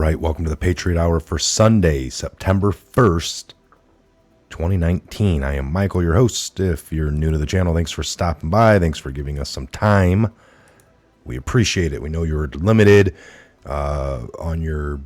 right, welcome to the Patriot Hour for Sunday, September 1st, 2019. I am Michael, your host. If you're new to the channel, thanks for stopping by. Thanks for giving us some time. We appreciate it. We know you're limited on your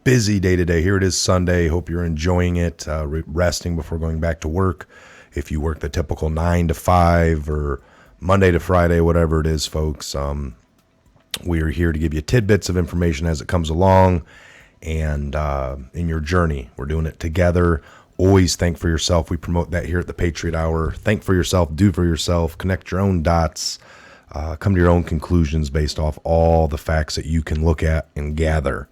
busy day-to-day. Here it is Sunday. Hope you're enjoying it, resting before going back to work. If you work the typical 9 to 5 or Monday to Friday, whatever it is, folks, we are here to give you tidbits of information as it comes along and in your journey. We're doing it together. Always think for yourself. We promote that here at the Patriot Hour. Think for yourself, do for yourself, connect your own dots, come to your own conclusions based off all the facts that you can look at and gather.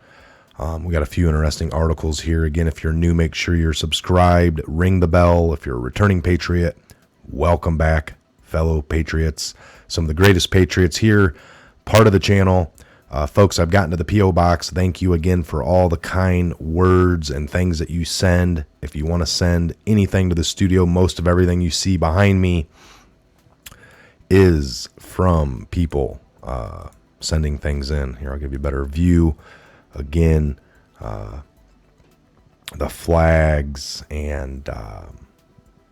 We got a few interesting articles here. Again, if you're new, make sure you're subscribed, ring the bell. If you're a returning Patriot, welcome back, fellow Patriots. Some of the greatest Patriots here, part of the channel. Folks, I've gotten to the P.O Box. Thank you again for all the kind words and things that you send. If you want to send anything to the studio, most of everything you see behind me is from people sending things in. Here, I'll give you a better view. Again, the flags and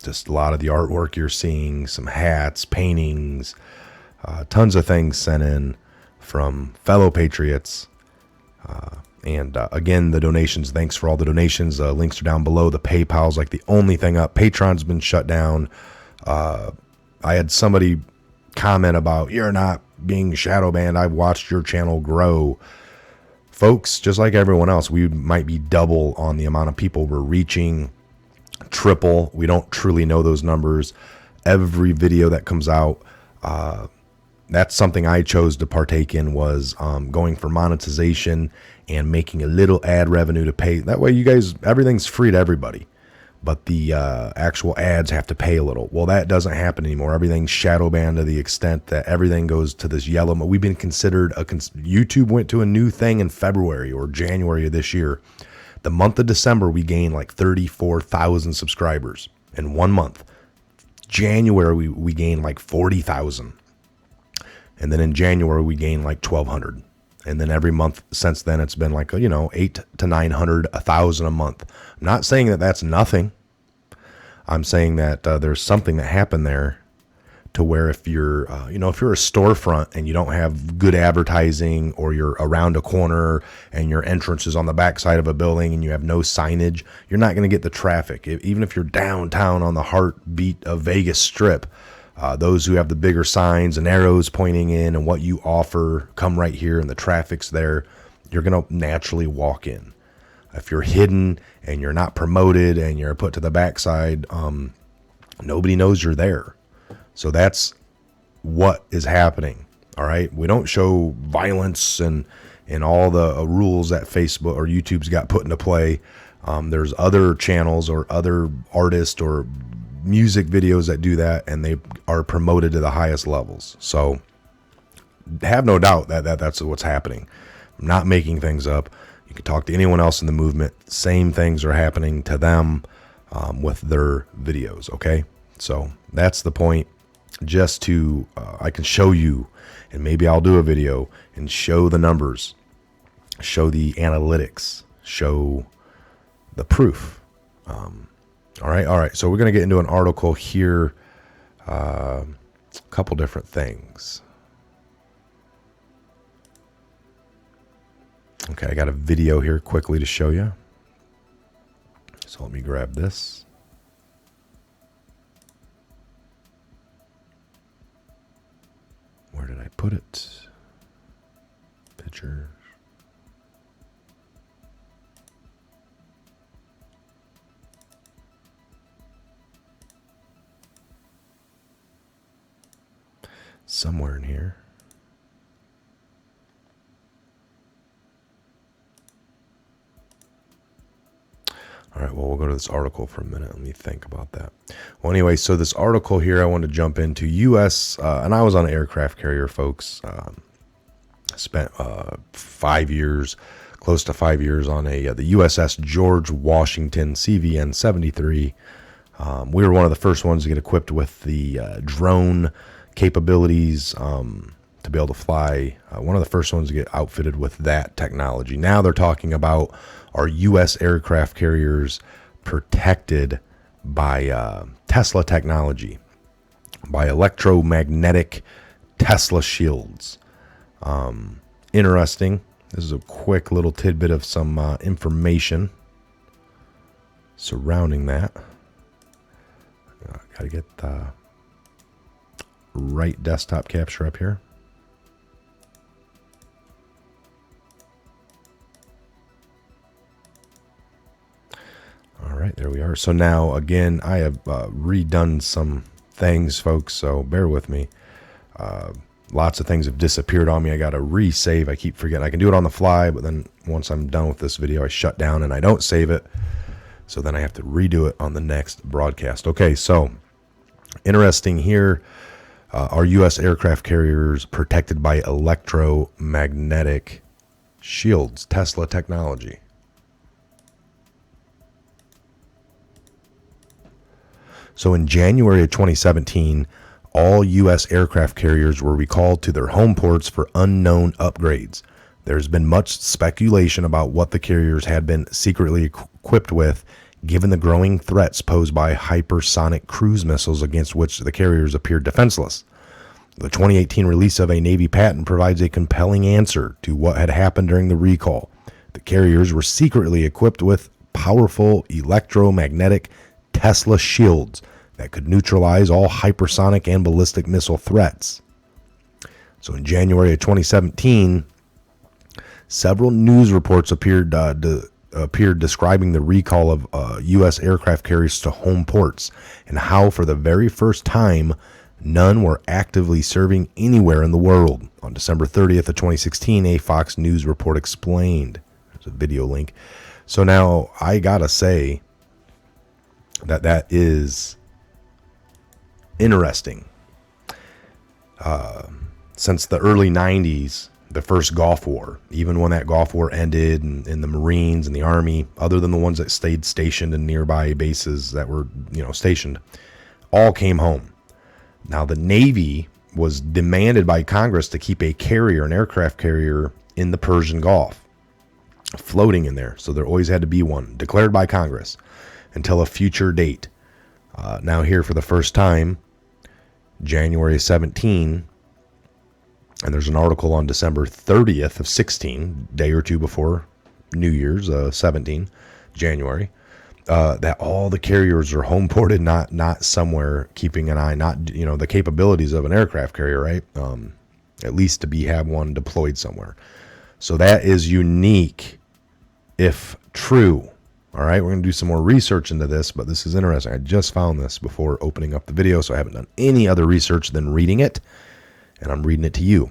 just a lot of the artwork you're seeing, some hats, paintings, tons of things sent in from fellow Patriots. And again, the donations, thanks for all the donations. Links are down below. The PayPal's like the only thing up. Patreon's been shut down. I had somebody comment about, you're not being shadow banned. I've watched your channel grow. Folks, just like everyone else, we might be double on the amount of people we're reaching, triple. We don't truly know those numbers. Every video that comes out, that's something I chose to partake in, was going for monetization and making a little ad revenue to pay. That way you guys, everything's free to everybody, but the actual ads have to pay a little. Well, that doesn't happen anymore. Everything's shadow banned to the extent that everything goes to this yellow. We've been considered, YouTube went to a new thing in February or January of this year. The month of December, we gained like 34,000 subscribers in 1 month. January, we gained like 40,000. And then in January, we gained like 1,200. And then every month since then, it's been like, 8 to 900, 1,000 a month. I'm not saying that that's nothing. I'm saying that there's something that happened there to where if you're, if you're a storefront and you don't have good advertising, or you're around a corner and your entrance is on the backside of a building and you have no signage, you're not going to get the traffic. Even if you're downtown on the heartbeat of Vegas Strip, those who have the bigger signs and arrows pointing in and what you offer come right here and the traffic's there, you're going to naturally walk in. If you're hidden and you're not promoted and you're put to the backside, nobody knows you're there. So that's what is happening. All right. We don't show violence and all the rules that Facebook or YouTube's got put into play. There's other channels or other artists or music videos that do that, and they are promoted to the highest levels. So have no doubt that that's what's happening. I'm not making things up. You can talk to anyone else in the movement. Same things are happening to them with their videos. Okay. So that's the point. Just to, I can show you, and maybe I'll do a video and show the numbers, show the analytics, show the proof. All right. So we're going to get into an article here, a couple different things. Okay, I got a video here quickly to show you. So let me grab this. Where did I put it? Pictures. Somewhere in here. All right, well, we'll go to this article for a minute. Let me think about that. Well, anyway, so this article here, I want to jump into U.S., and I was on an aircraft carrier, folks. Spent 5 years, close to 5 years on the USS George Washington CVN 73. We were one of the first ones to get equipped with the drone capabilities to be able to fly. One of the first ones to get outfitted with that technology. Now they're talking about, are U.S. aircraft carriers protected by Tesla technology, by electromagnetic Tesla shields. Interesting. This is a quick little tidbit of some information surrounding that. Got to get the right desktop capture up here. All right, there we are. So now, again, I have redone some things, folks, so bear with me. Lots of things have disappeared on me. I got to resave. I keep forgetting. I can do it on the fly, but then once I'm done with this video, I shut down and I don't save it. So then I have to redo it on the next broadcast. Okay, so interesting here. Are U.S. aircraft carriers protected by electromagnetic shields, Tesla technology? So in January of 2017, all U.S. aircraft carriers were recalled to their home ports for unknown upgrades. There's been much speculation about what the carriers had been secretly equipped with, given the growing threats posed by hypersonic cruise missiles against which the carriers appeared defenseless. The 2018 release of a Navy patent provides a compelling answer to what had happened during the recall. The carriers were secretly equipped with powerful electromagnetic Tesla shields that could neutralize all hypersonic and ballistic missile threats. So in January of 2017, several news reports appeared describing the recall of U.S. aircraft carriers to home ports and how, for the very first time, none were actively serving anywhere in the world. On December 30th of 2016, a Fox News report explained. There's a video link. So now I gotta say that is interesting. Since the early 90s, the first Gulf War, even when that Gulf War ended and the Marines and the Army, other than the ones that stayed stationed in nearby bases that were, stationed, all came home. Now the Navy was demanded by Congress to keep a carrier, an aircraft carrier, in the Persian Gulf, floating in there. So there always had to be one declared by Congress until a future date. Now here for the first time, January 17, and there's an article on December 30th of 16, day or two before New Year's, 17, January, that all the carriers are home ported, not somewhere keeping an eye, not, the capabilities of an aircraft carrier, right? At least to have one deployed somewhere. So that is unique, if true. All right, we're going to do some more research into this, but this is interesting. I just found this before opening up the video, so I haven't done any other research than reading it, and I'm reading it to you.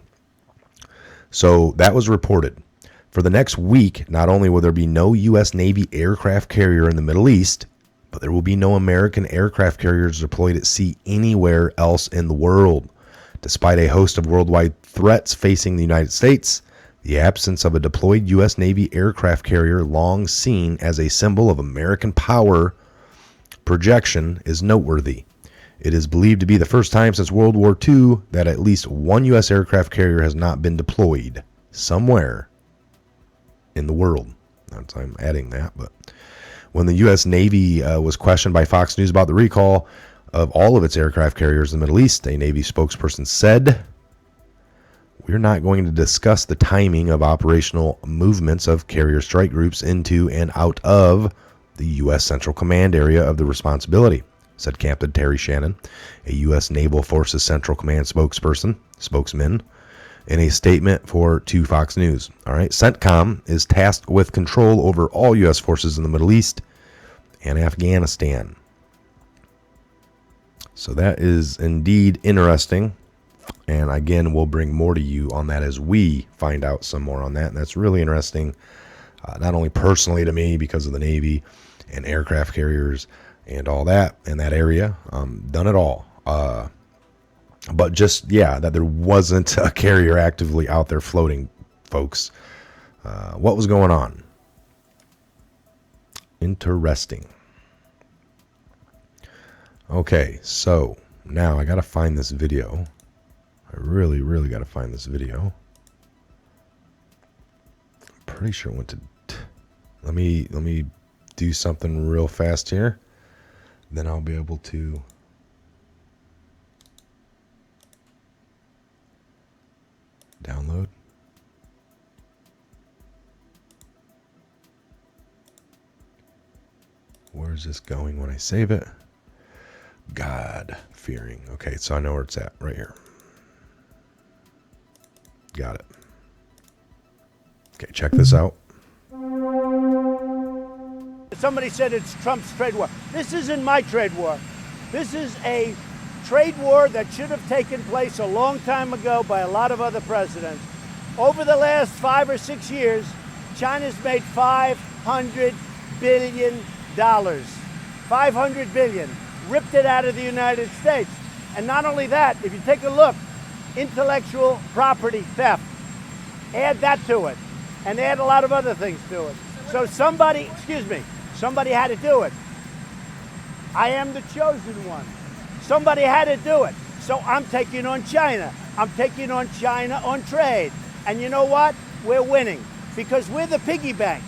So that was reported. For the next week, not only will there be no U.S. Navy aircraft carrier in the Middle East, but there will be no American aircraft carriers deployed at sea anywhere else in the world. Despite a host of worldwide threats facing the United States, the absence of a deployed U.S. Navy aircraft carrier, long seen as a symbol of American power projection, is noteworthy. It is believed to be the first time since World War II that at least one U.S. aircraft carrier has not been deployed somewhere in the world. I'm adding that, but when the U.S. Navy was questioned by Fox News about the recall of all of its aircraft carriers in the Middle East, a Navy spokesperson said, "We're not going to discuss the timing of operational movements of carrier strike groups into and out of the U.S. Central Command area of the responsibility," said Captain Terry Shannon, a U.S. Naval Forces Central Command spokesman, in a statement to Fox News. All right, CENTCOM is tasked with control over all U.S. forces in the Middle East and Afghanistan. So that is indeed interesting. And again, we'll bring more to you on that as we find out some more on that. And that's really interesting, not only personally to me because of the Navy and aircraft carriers and all that in that area. Done it all. But just, that there wasn't a carrier actively out there floating, folks. What was going on? Interesting. Okay, so now I got to find this video. I really got to find this video. I'm pretty sure it went to... Let me do something real fast here. Then I'll be able to... download. Where's this going when I save it? God fearing. Okay, so I know where it's at right here. Got it. Okay, check this out. Somebody said it's Trump's trade war. This isn't my trade war. This is a trade war that should have taken place a long time ago by a lot of other presidents. Over the last 5 or 6 years, China's made $500 billion. 500 billion. Ripped it out of the United States. And not only that, if you take a look, intellectual property theft. Add that to it. And add a lot of other things to it. So somebody had to do it. I am the chosen one. Somebody had to do it. So I'm taking on China. I'm taking on China on trade. And you know what? We're winning because we're the piggy bank.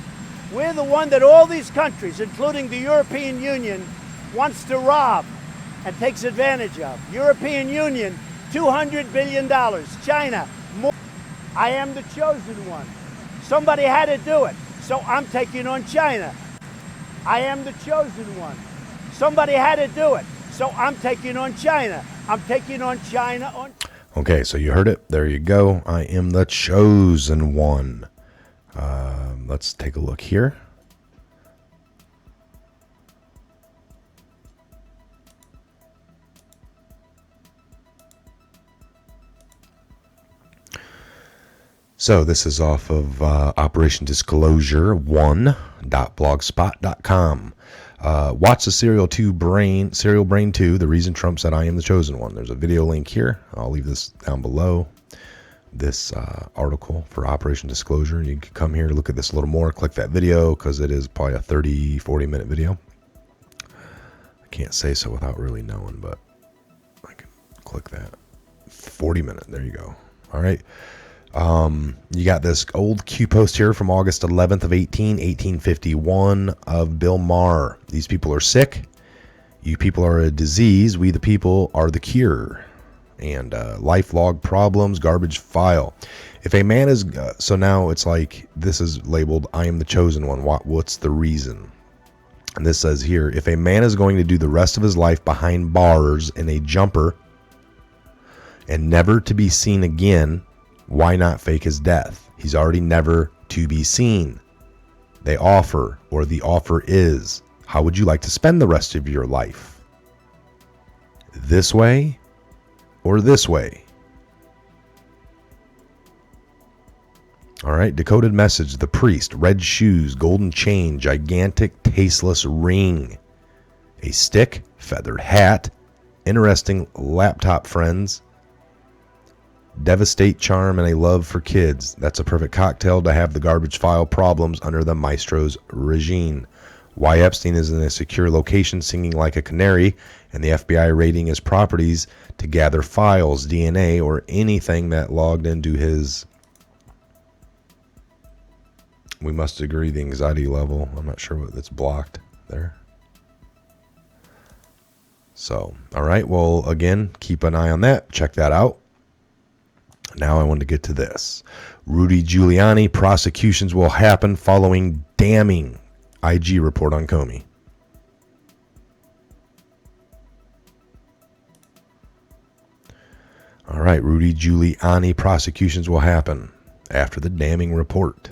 We're the one that all these countries, including the European Union, wants to rob and takes advantage of. European Union, $200 billion. China, more. I am the chosen one. Somebody had to do it. So I'm taking on China. I am the chosen one. Somebody had to do it. So I'm taking on China. I'm taking on China on... Okay, so you heard it. There you go. I am the chosen one. Let's take a look here. So this is off of Operation Disclosure 1.blogspot.com. Watch the Serial Brain 2, the reason Trump said I am the chosen one. There's a video link here. I'll leave this down below. This article for Operation Disclosure. You can come here, look at this a little more, click that video because it is probably a 30-40 minute video. I can't say so without really knowing, but I can click that. 40 minute, there you go. All right. You got this old Q post here from August 11th of 1851 of Bill Maher. These people are sick. You people are a disease. We the people are the cure. And life log problems, garbage file. If a man is... so now it's like, this is labeled, I am the chosen one. What's the reason? And this says here, if a man is going to do the rest of his life behind bars in a jumper and never to be seen again, why not fake his death? He's already never to be seen. They offer, or the offer is, how would you like to spend the rest of your life? This way or this way? All right, decoded message, the priest, red shoes, golden chain, gigantic, tasteless ring, a stick, feathered hat, interesting laptop friends, devastate charm, and a love for kids. That's a perfect cocktail to have the garbage file problems under the maestro's regime. Why Epstein is in a secure location singing like a canary, and the FBI raiding his properties to gather files, DNA, or anything that logged into his... We must agree the anxiety level. I'm not sure what that's blocked there. So, all right. Well, again, keep an eye on that. Check that out. Now I want to get to this. Rudy Giuliani, prosecutions will happen following damning IG report on Comey. All right, Rudy Giuliani, prosecutions will happen after the damning report.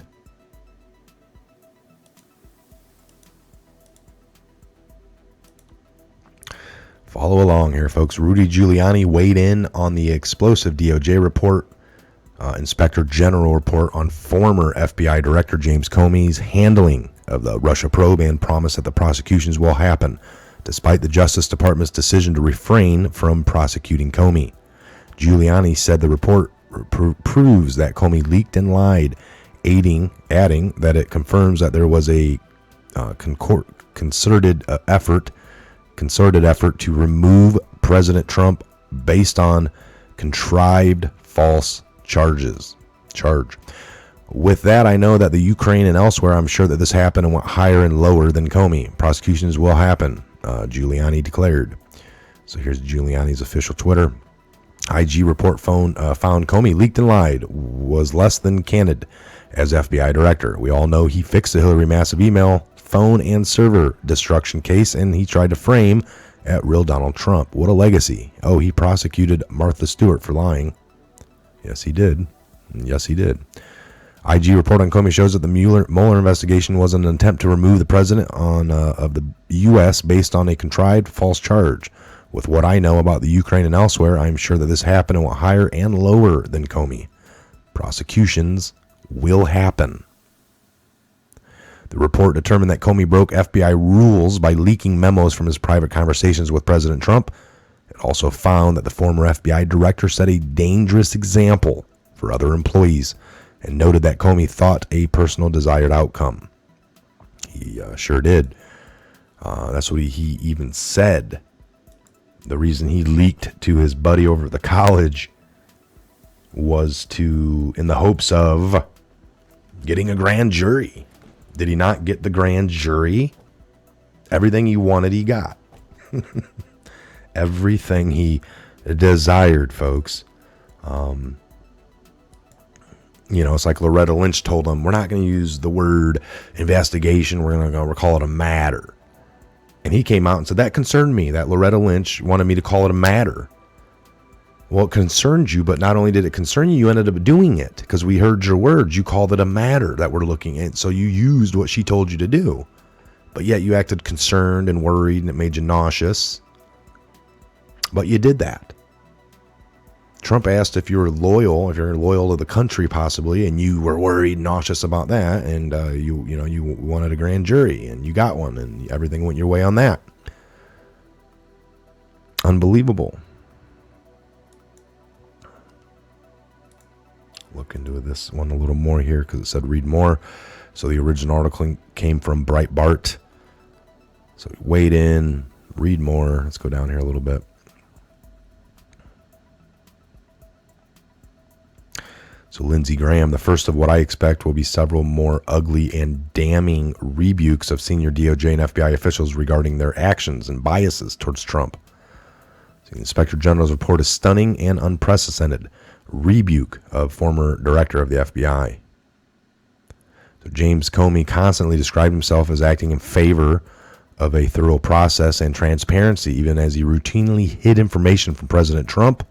Follow along here, folks. Rudy Giuliani weighed in on the explosive DOJ report, Inspector General report on former FBI Director James Comey's handling of the Russia probe and promised that the prosecutions will happen, despite the Justice Department's decision to refrain from prosecuting Comey. Giuliani said the report proves that Comey leaked and lied, adding that it confirms that there was a concerted effort to remove President Trump based on contrived false charge. With that, I know that the Ukraine and elsewhere, I'm sure that this happened and went higher and lower than Comey. Prosecutions will happen, Giuliani declared. So here's Giuliani's official Twitter. IG report found Comey leaked and lied, was less than candid as FBI director. We all know he fixed the Hillary massive email, phone, and server destruction case, and he tried to frame at real Donald Trump. What a legacy. Oh, he prosecuted Martha Stewart for lying. Yes, he did. Yes, he did. IG report on Comey shows that the Mueller investigation was an attempt to remove the president of the U.S. based on a contrived false charge. With what I know about the Ukraine and elsewhere, I'm sure that this happened and went higher and lower than Comey. Prosecutions will happen. The report determined that Comey broke FBI rules by leaking memos from his private conversations with President Trump. It also found that the former FBI director set a dangerous example for other employees and noted that Comey thought a personal desired outcome. He sure did. That's what he even said. The reason he leaked to his buddy over at the college was in the hopes of getting a grand jury. Did he not get the grand jury? Everything he wanted, he got. Everything he desired, folks. It's like Loretta Lynch told him, we're not going to use the word investigation. We're going to call it a matter. And he came out and said, that concerned me, that Loretta Lynch wanted me to call it a matter. Well, it concerned you, but not only did it concern you, you ended up doing it because we heard your words. You called it a matter that we're looking at. So you used what she told you to do. But yet you acted concerned and worried and it made you nauseous. But you did that. Trump asked if you're loyal to the country possibly, and you were worried, nauseous about that, and you wanted a grand jury, and you got one, and everything went your way on that. Unbelievable. Look into this one a little more here because it said read more. So the original article came from Breitbart. So wade in, read more. Let's go down here a little bit. So Lindsey Graham, the first of what I expect will be several more ugly and damning rebukes of senior DOJ and FBI officials regarding their actions and biases towards Trump. So the Inspector General's report is stunning and unprecedented rebuke of former director of the FBI. So James Comey constantly described himself as acting in favor of a thorough process and transparency, even as he routinely hid information from President Trump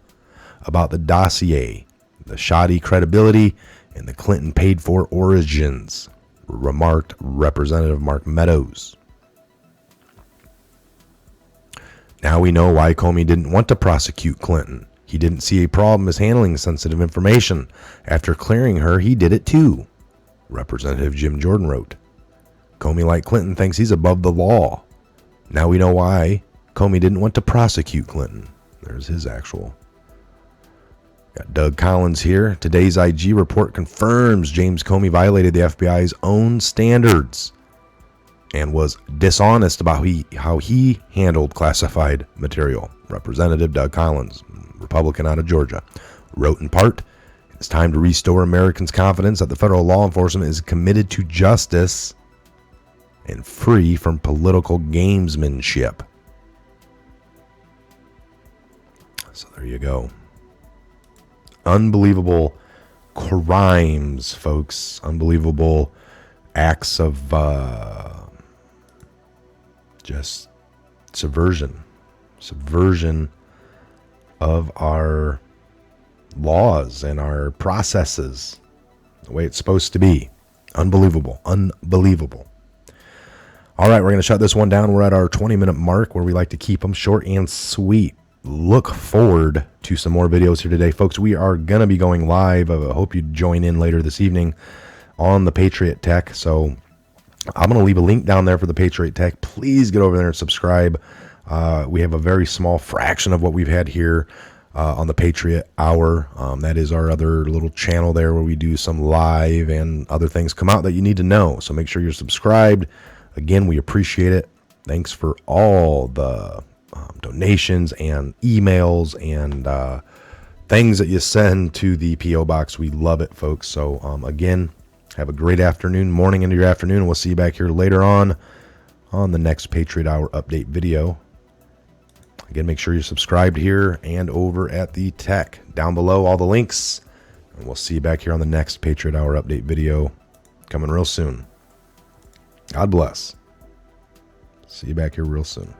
about the dossier, the shoddy credibility, and the Clinton paid-for origins, remarked Representative Mark Meadows. Now we know why Comey didn't want to prosecute Clinton. He didn't see a problem as handling sensitive information. After clearing her, he did it too, Representative Jim Jordan wrote. Comey, like Clinton, thinks he's above the law. Now we know why Comey didn't want to prosecute Clinton. There's his actual. Got Doug Collins here. Today's IG report confirms James Comey violated the FBI's own standards and was dishonest about how he handled classified material. Representative Doug Collins, Republican out of Georgia, wrote in part, it's time to restore Americans' confidence that the federal law enforcement is committed to justice and free from political gamesmanship. So there you go. Unbelievable crimes, folks. Unbelievable acts of just subversion of our laws and our processes the way it's supposed to be. Unbelievable. All right, we're going to shut this one down. We're at our 20-minute mark where we like to keep them short and sweet. Look forward to some more videos here today, folks. We are going to be going live. I hope you join in later this evening on the Patriot Tech. So I'm going to leave a link down there for the Patriot Tech. Please get over there and subscribe. We have a very small fraction of what we've had here on the Patriot Hour. That is our other little channel there where we do some live and other things come out that you need to know. So make sure you're subscribed. Again, we appreciate it. Thanks for all the donations and emails and things that you send to the P.O Box. We love it, folks. So again, have a great afternoon, morning into your afternoon. We'll see you back here later on the next Patriot Hour update video. Again, make sure you're subscribed here and over at the tech. Down below, all the links. And we'll see you back here on the next Patriot Hour update video coming real soon. God bless. See you back here real soon.